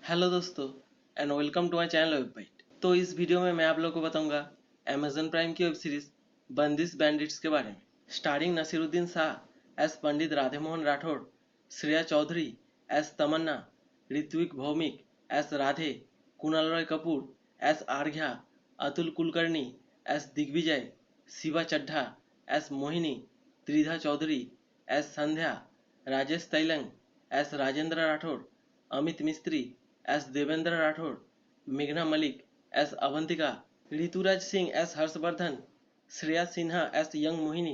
Hello दोस्तों and welcome to my channel web byte. तो इस वीडियो में मैं आप लोगों को बताऊंगा अमेजन प्राइम की वेब सीरीज बंदिश बैंडिट्स के बारे में। Starring Naseeruddin Shah as Pandit Radhe Mohan Rathore, Shreya Chaudhary as Tamanna, Ritwik Bhaumik as Radhe, Kunal Roy Kapur as Arghya, Atul Kulkarni as Digvijay, Shiva Chadha as Mohini, Tridha Choudhury as Sandhya, Rajesh Tailang as Rajendra Rathore, Amit Mistry as Devendra Rathore, मेघना Malik as Avantika, Rituraj Singh as Harshvardhan, Shreya Sinha as young Mohini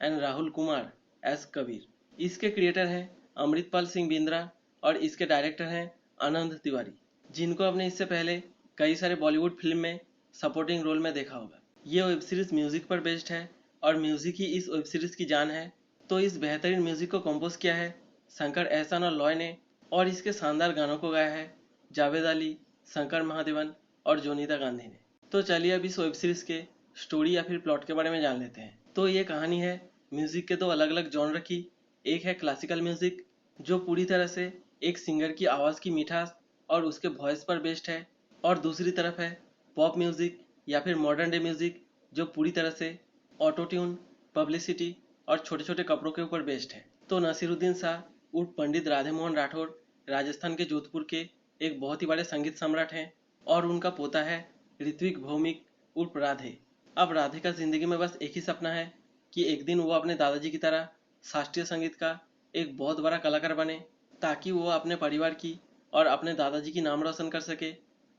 and Rahul Kumar as Kabir. इसके क्रिएटर हैं अमृतपाल सिंह बिंद्रा और इसके डायरेक्टर हैं आनंद तिवारी, जिनको आपने इससे पहले कई सारे बॉलीवुड फिल्म में सपोर्टिंग रोल में देखा होगा। ये वेब सीरीज म्यूजिक पर बेस्ड है और म्यूजिक ही इस वेब सीरीज की जान है। तो इस बेहतरीन म्यूजिक को कंपोज किया है शंकर एहसान और लॉय ने, और इसके शानदार गानों को गाया है जावेद अली, शंकर महादेवन और जोनीता गांधी ने। तो चलिए अब इस वेब सीरीज के स्टोरी या फिर प्लॉट के बारे में जान लेते हैं। तो ये कहानी है म्यूजिक के दो अलग अलग जॉनर की। एक है क्लासिकल म्यूजिक जो पूरी तरह से एक सिंगर की आवाज़ की मिठास और उसके वॉइस पर बेस्ड है, और दूसरी तरफ है पॉप म्यूजिक या फिर मॉडर्न डे म्यूजिक जो पूरी तरह से ऑटो ट्यून, पब्लिसिटी और छोटे छोटे कपड़ों के ऊपर बेस्ड है। तो नसीरुद्दीन शाह उर्फ पंडित राधे मोहन राठौड़ राजस्थान के जोधपुर के एक बहुत ही बड़े संगीत सम्राट हैं, और उनका पोता है ऋत्विक भौमिक उर्फ राधे। अब राधे का जिंदगी में बस एक ही सपना है कि एक दिन वो अपने दादाजी की तरह शास्त्रीय संगीत का एक बहुत बड़ा कलाकार बने, ताकि वो अपने परिवार की और अपने दादाजी की नाम रोशन कर सके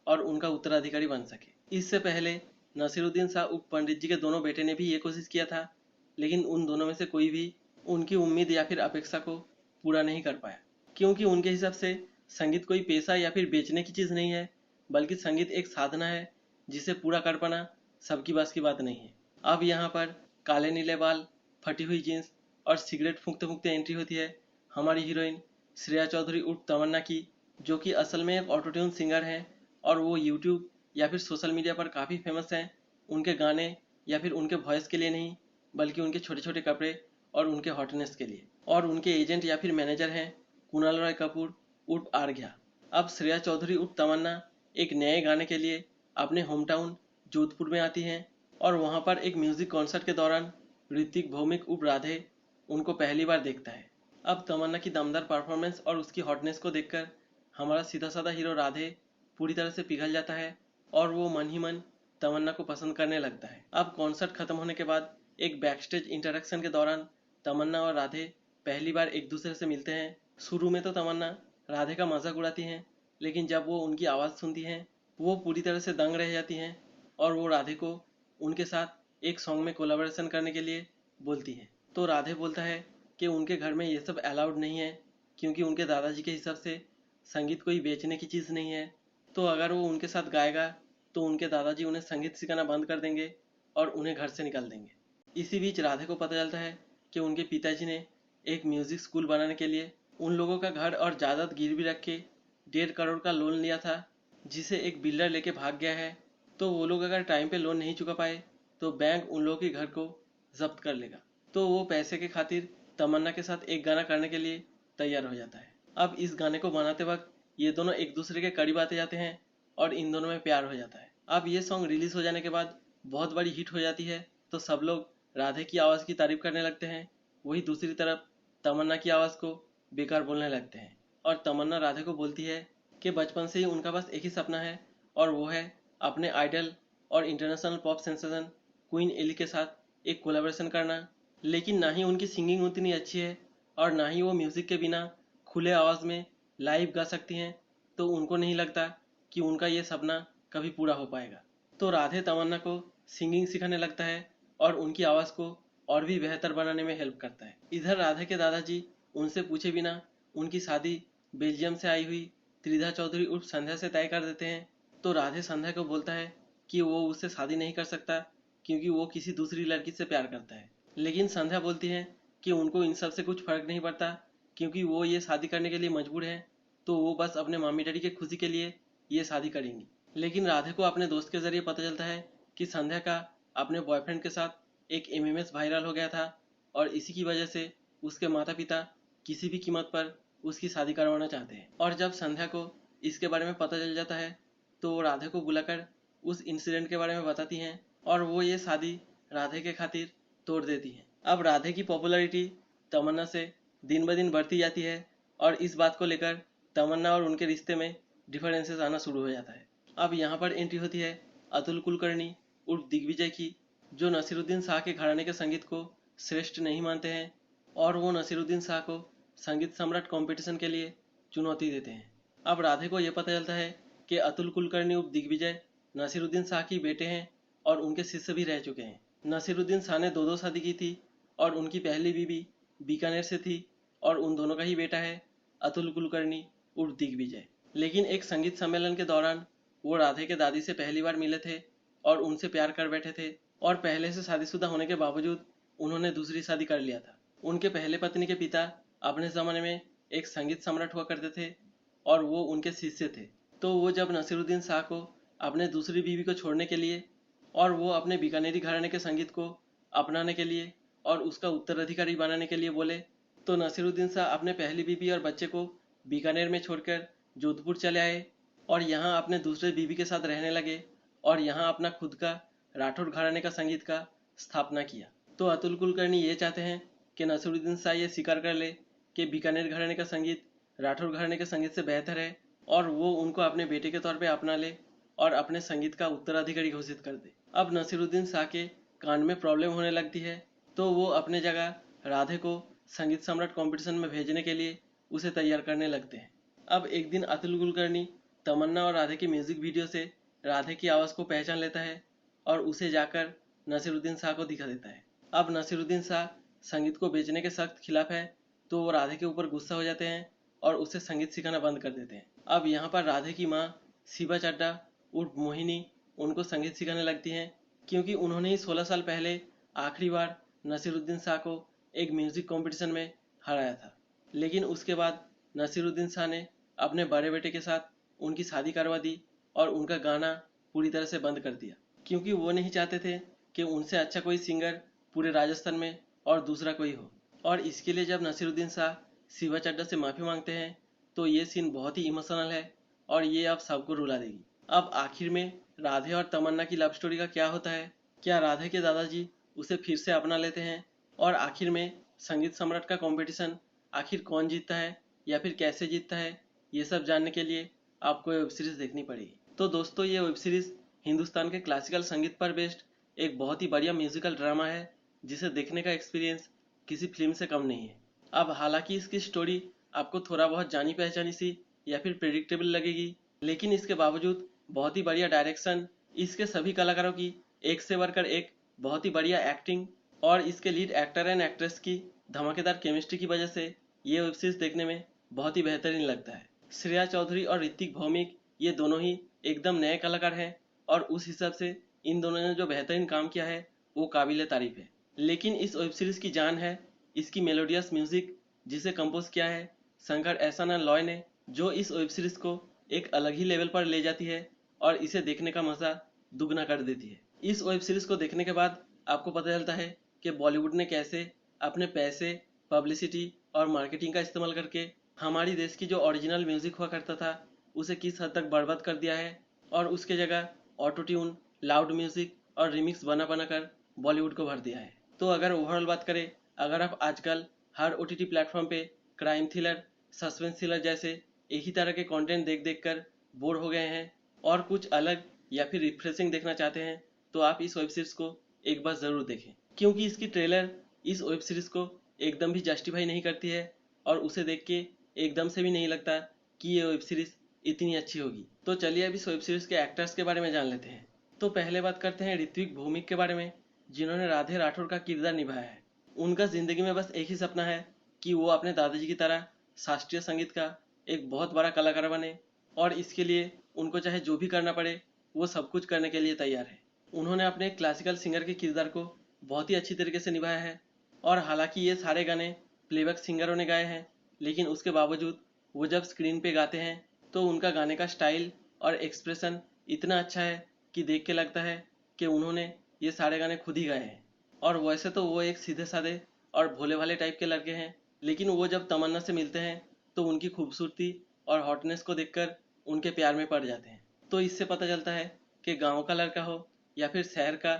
और उनका उत्तराधिकारी बन सके। इससे पहले नसीरुद्दीन शाह उर्फ पंडित जी के दोनों बेटे ने भी ये कोशिश किया था, लेकिन उन दोनों में से कोई भी उनकी उम्मीद या फिर अपेक्षा को पूरा नहीं कर पाया, क्योंकि उनके हिसाब से संगीत कोई पेशा या फिर बेचने की चीज़ नहीं है, बल्कि संगीत एक साधना है जिसे पूरा कर पाना सबकी बस की बात नहीं है। अब यहाँ पर काले नीले बाल, फटी हुई जीन्स और सिगरेट फूंकते फूंकते एंट्री होती है हमारी हीरोइन श्रेया चौधरी उर्फ तमन्ना की, जो कि असल में एक ऑटोट्यून सिंगर है और वो यूट्यूब या फिर सोशल मीडिया पर काफ़ी फेमस हैं उनके गाने या फिर उनके वॉइस के लिए नहीं, बल्कि उनके छोटे छोटे कपड़े और उनके हॉटनेस के लिए। और उनके एजेंट या फिर मैनेजर हैं कुणाल रॉय कपूर उर्फ आर्घ्या। अब श्रेया चौधरी उर्फ तमन्ना एक नए गाने के लिए अपने होम टाउन जोधपुर में आती हैं, और वहाँ पर एक म्यूजिक कॉन्सर्ट के दौरान ऋतिक भौमिक उर्फ राधे उनको पहली बार देखता है। अब तमन्ना की दमदार परफॉर्मेंस और उसकी हॉटनेस को देखकर हमारा सीधा साधा हीरो राधे पूरी तरह से पिघल जाता है और वो मन ही मन तमन्ना को पसंद करने लगता है। अब कॉन्सर्ट खत्म होने के बाद एक बैकस्टेज इंटरेक्शन के दौरान तमन्ना और राधे पहली बार एक दूसरे से मिलते हैं। शुरू में तो तमन्ना राधे का मजाक उड़ाती हैं, लेकिन जब वो उनकी आवाज़ सुनती हैं वो पूरी तरह से दंग रह जाती हैं और वो राधे को उनके साथ एक सॉन्ग में कोलैबोरेशन करने के लिए बोलती हैं। तो राधे बोलता है कि उनके घर में ये सब अलाउड नहीं है, क्योंकि उनके दादाजी के हिसाब से संगीत कोई बेचने की चीज़ नहीं है। तो अगर वो उनके साथ गाएगा तो उनके दादाजी उन्हें संगीत सिखाना बंद कर देंगे और उन्हें घर से निकाल देंगे। इसी बीच राधे को पता चलता है कि उनके पिताजी ने एक म्यूजिक स्कूल बनाने के लिए उन लोगों का घर और जायदाद गिरवी रख के 1.5 करोड़ का लोन लिया था, जिसे एक बिल्डर लेके भाग गया है। तो वो लोग अगर टाइम पे लोन नहीं चुका पाए तो बैंक उन लोगों के घर को जब्त कर लेगा। तो वो पैसे के खातिर तमन्ना के साथ एक गाना करने के लिए तैयार हो जाता है। अब इस गाने को बनाते वक्त ये दोनों एक दूसरे के करीब आते जाते हैं और इन दोनों में प्यार हो जाता है। अब ये सॉन्ग रिलीज हो जाने के बाद बहुत बड़ी हिट हो जाती है, तो सब लोग राधे की आवाज़ की तारीफ करने लगते हैं। वही दूसरी तरफ तमन्ना की आवाज़ को बेकार बोलने लगते हैं, और तमन्ना राधे को बोलती है कि बचपन से ही उनका बस एक ही सपना है, और वो है अपने आइडल और international pop sensation queen Ellie के साथ एक कोलैबोरेशन करना। लेकिन ना ही उनकी सिंगिंग उतनी अच्छी है और ना ही वो म्यूज़िक के बिना खुले आवाज़ में लाइव गा सकती हैं, तो उनको नहीं लगता कि उनका ये सपना कभी पूरा हो पाएगा। तो राधे तमन्ना को सिंगिंग सिखाने लगता है और उनकी आवाज़ को और भी बेहतर बनाने में हेल्प करता है। इधर राधे के दादाजी उनसे पूछे बिना उनकी शादी बेल्जियम से आई हुई त्रिधा चौधरी उर्फ संध्या से तय कर देते हैं। तो राधे संध्या को बोलता है कि वो उससे शादी नहीं कर सकता, क्योंकि वो किसी दूसरी लड़की से प्यार करता है। लेकिन संध्या बोलती है कि उनको इन सब से कुछ फर्क नहीं पड़ता, क्योंकि वो ये शादी करने के लिए मजबूर है, तो वो बस अपने मम्मी डैडी की खुशी के लिए ये शादी करेंगी। लेकिन राधे को अपने दोस्त के जरिए पता चलता है कि संध्या का अपने बॉयफ्रेंड के साथ एक एमएमएस वायरल हो गया था, और इसी की वजह से उसके माता पिता किसी भी कीमत पर उसकी शादी करवाना चाहते हैं। और जब संध्या को इसके बारे में पता चल जाता है तो वो राधे को बुलाकर उस इंसिडेंट के बारे में बताती हैं और वो ये शादी राधे के खातिर तोड़ देती हैं। अब राधे की पॉपुलैरिटी तमन्ना से दिन ब दिन बढ़ती जाती है और इस बात को लेकर तमन्ना और उनके रिश्ते में डिफरेंसेस आना शुरू हो जाता है। अब यहाँ पर एंट्री होती है अतुल कुलकर्णी उर्फ दिग्विजय की, जो नसीरुद्दीन शाह के घराने के संगीत को श्रेष्ठ नहीं मानते हैं और वो नसीरुद्दीन शाह को संगीत सम्राट कंपटीशन के लिए चुनौती देते हैं। अब राधे को यह पता चलता है कि अतुल कुलकर्णी उर्फ दिग्विजय नसीरुद्दीन शाह की बेटे हैं और उनके शिष्य भी रह चुके हैं। नसीरुद्दीन शाह ने दो शादी की थी और उनकी पहली बीवी बीकानेर से थी और उन दोनों का ही बेटा है अतुल कुलकर्णी उर्फ दिग्विजय। लेकिन एक संगीत सम्मेलन के दौरान वो राधे के दादी से पहली बार मिले थे और उनसे प्यार कर बैठे थे और पहले से शादीशुदा होने के बावजूद उन्होंने दूसरी शादी कर लिया था। उनके पहले पत्नी के पिता अपने ज़माने में एक संगीत सम्राट हुआ करते थे और वो उनके शिष्य थे। तो वो जब नसीरुद्दीन शाह को अपने दूसरी बीवी को छोड़ने के लिए और वो अपने बीकानेरी घराने के संगीत को अपनाने के लिए और उसका उत्तराधिकारी बनाने के लिए बोले, तो नसीरुद्दीन शाह अपने पहली बीवी और बच्चे को बीकानेर में छोड़कर जोधपुर चले आए और यहाँ अपने दूसरे बीवी के साथ रहने लगे और यहाँ अपना खुद का राठौड़ घराने का संगीत का स्थापना किया। तो अतुल कुलकर्णी ये चाहते हैं कि नसीरुद्दीन शाह ये स्वीकार कर ले कि बीकानेर घराने का संगीत राठौड़ घराने के संगीत से बेहतर है और वो उनको अपने बेटे के तौर पे अपना ले और अपने संगीत का उत्तराधिकारी घोषित कर दे। अब नसीरुद्दीन शाह के कान में प्रॉब्लम होने लगती है तो वो अपने जगह राधे को संगीत सम्राट कंपटीशन में भेजने के लिए उसे तैयार करने लगते हैं। अब एक दिन अतुल कुलकर्णी तमन्ना और राधे की म्यूजिक वीडियो से राधे की आवाज़ को पहचान लेता है और उसे जाकर नसीरुद्दीन शाह को दिखा देता है। अब नसीरुद्दीन शाह संगीत को बेचने के सख्त खिलाफ है तो वो राधे के ऊपर गुस्सा हो जाते हैं और उसे संगीत सिखाना बंद कर देते हैं। अब यहाँ पर राधे की माँ शिवा चड्डा उर्फ मोहिनी उनको संगीत सिखाने लगती हैं क्योंकि उन्होंने ही 16 साल पहले आखिरी बार नसीरुद्दीन शाह को एक म्यूजिक कंपटीशन में हराया था। लेकिन उसके बाद नसीरुद्दीन शाह ने अपने बड़े बेटे के साथ उनकी शादी करवा दी और उनका गाना पूरी तरह से बंद कर दिया क्योंकि वो नहीं चाहते थे कि उनसे अच्छा कोई सिंगर पूरे राजस्थान में और दूसरा कोई हो। और इसके लिए जब नसीरुद्दीन शाह शिवा चड्डा से माफ़ी मांगते हैं तो ये सीन बहुत ही इमोशनल है और ये आप सबको रुला देगी। अब आखिर में राधे और तमन्ना की लव स्टोरी का क्या होता है? क्या राधे के दादाजी उसे फिर से अपना लेते हैं और आखिर में संगीत सम्राट का कंपटीशन आखिर कौन जीतता है या फिर कैसे जीतता है, ये सब जानने के लिए आपको वेब सीरीज देखनी पड़ेगी। तो दोस्तों, ये वेब सीरीज हिंदुस्तान के क्लासिकल संगीत पर बेस्ड एक बहुत ही बढ़िया म्यूजिकल ड्रामा है जिसे देखने का एक्सपीरियंस किसी फिल्म से कम नहीं है। अब हालांकि इसकी स्टोरी आपको थोड़ा बहुत जानी पहचानी सी या फिर प्रेडिक्टेबल लगेगी, लेकिन इसके बावजूद बहुत ही बढ़िया डायरेक्शन, इसके सभी कलाकारों की एक से बढ़कर एक बहुत ही बढ़िया एक्टिंग और इसके लीड एक्टर एंड एक्ट्रेस की धमाकेदार केमिस्ट्री की वजह से ये वेब सीरीज देखने में बहुत ही बेहतरीन लगता है। श्रेया चौधरी और ऋतिक भौमिक ये दोनों ही एकदम नए कलाकार हैं और उस हिसाब से इन दोनों ने जो बेहतरीन काम किया है वो काबिले तारीफ है। लेकिन इस वेब सीरीज की जान है इसकी मेलोडियस म्यूजिक जिसे कंपोज किया है शंकर एहसान लॉय ने, जो इस वेब सीरीज को एक अलग ही लेवल पर ले जाती है और इसे देखने का मजा दुगना कर देती है। इस वेब सीरीज को देखने के बाद आपको पता चलता है कि बॉलीवुड ने कैसे अपने पैसे, पब्लिसिटी और मार्केटिंग का इस्तेमाल करके हमारी देश की जो ओरिजिनल म्यूजिक हुआ करता था उसे किस हद तक बर्बाद कर दिया है और उसके जगह ऑटो ट्यून, लाउड म्यूजिक और रिमिक्स बना कर बॉलीवुड को भर दिया है। तो अगर ओवरऑल बात करें, अगर आप आजकल हर OTT प्लेटफॉर्म पे क्राइम थ्रिलर, सस्पेंस थ्रिलर जैसे एक ही तरह के कंटेंट देख कर बोर हो गए हैं और कुछ अलग या फिर रिफ्रेशिंग देखना चाहते हैं तो आप इस वेब सीरीज को एक बार जरूर देखें, क्योंकि इसकी ट्रेलर इस वेब सीरीज को एकदम भी जस्टिफाई नहीं करती है और उसे देख के एकदम से भी नहीं लगता कि ये वेब सीरीज इतनी अच्छी होगी। तो चलिए अब इस वेब सीरीज के एक्टर्स के बारे में जान लेते हैं। तो पहले बात करते हैं ऋत्विक भौमिक के बारे में, जिन्होंने राधे राठौड़ का किरदार निभाया है। उनका जिंदगी में बस एक ही सपना है कि वो अपने दादाजी की तरह शास्त्रीय संगीत का एक बहुत बड़ा कलाकार बने और इसके लिए उनको चाहे जो भी करना पड़े वो सब कुछ करने के लिए तैयार है। उन्होंने अपने क्लासिकल सिंगर के किरदार को बहुत ही अच्छी तरीके से निभाया है और हालांकि ये सारे गाने प्लेबैक सिंगरों ने गाए हैं, लेकिन उसके बावजूद वो जब स्क्रीन पे गाते हैं तो उनका गाने का स्टाइल और एक्सप्रेशन इतना अच्छा है कि देख के लगता है कि उन्होंने ये सारे गाने खुद ही गाए हैं। और वैसे तो वो एक सीधे साधे और भोले भाले टाइप के लड़के हैं, लेकिन वो जब तमन्ना से मिलते हैं तो उनकी खूबसूरती और हॉटनेस को देखकर उनके प्यार में पड़ जाते हैं। तो इससे पता चलता है कि गांव का लड़का हो या फिर शहर का,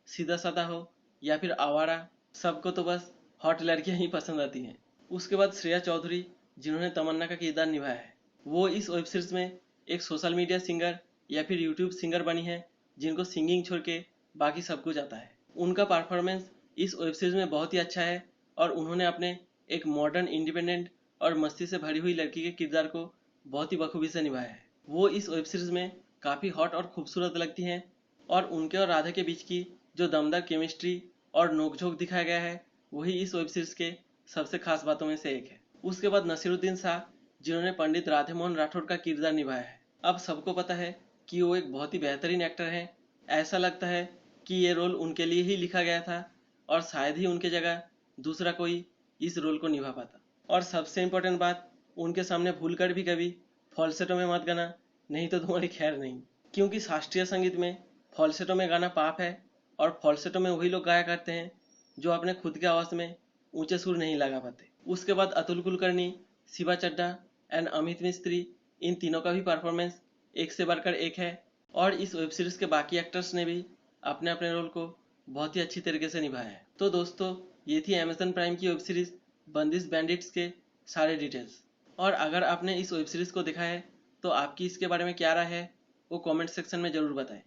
सीधा साधा हो या फिर आवारा, सबको तो बस हॉट लड़कियां ही पसंद आती हैं। उसके बाद श्रेया चौधरी, जिन्होंने तमन्ना का किरदार निभाया है, वो इस वेब सीरीज में एक सोशल मीडिया सिंगर या फिर यूट्यूब सिंगर बनी है, जिनको सिंगिंग छोड़ के बाकी सब कुछ आता है। उनका परफॉर्मेंस इस वेब सीरीज में बहुत ही अच्छा है और उन्होंने अपने एक मॉडर्न, इंडिपेंडेंट और मस्ती से भरी हुई लड़की के किरदार को बहुत ही बखूबी से निभाया है। वो इस वेब सीरीज में काफ़ी हॉट और खूबसूरत लगती हैं और उनके और राधा के बीच की जो दमदार केमिस्ट्री और नोकझोंक दिखाया गया है, वही इस वेब सीरीज के सबसे खास बातों में से एक है। उसके बाद नसीरुद्दीन शाह, जिन्होंने पंडित राधे मोहन राठौड़ का किरदार निभाया है। अब सबको पता है कि वो एक बहुत ही बेहतरीन एक्टर हैं। ऐसा लगता है कि ये रोल उनके लिए ही लिखा गया था और शायद ही उनके जगह दूसरा कोई इस रोल को निभा पाता। और सबसे इम्पोर्टेंट बात, उनके सामने भूलकर भी कभी फॉल्सेटो में मत गाना, नहीं तो तुम्हारी खैर नहीं। क्योंकि शास्त्रीय संगीत में फॉल्सेटो में गाना पाप है और फॉल्सेटो में वही लोग गाया करते हैं जो अपने खुद के आवाज़ में ऊंचे सुर नहीं लगा पाते। उसके बाद अतुल कुलकर्णी, शिवा चड्ढा एंड अमित मिस्त्री, इन तीनों का भी परफॉर्मेंस एक से बढ़कर एक है और इस वेब सीरीज के बाकी एक्टर्स ने भी अपने अपने रोल को बहुत ही अच्छी तरीके से निभाया है। तो दोस्तों, ये थी अमेजन प्राइम की वेब सीरीज बंदिश बैंडिट्स के सारे डिटेल्स। और अगर आपने इस वेब सीरीज को देखा है तो आपकी इसके बारे में क्या राय है, वो कमेंट सेक्शन में ज़रूर बताएं।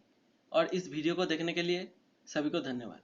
और इस वीडियो को देखने के लिए सभी को धन्यवाद।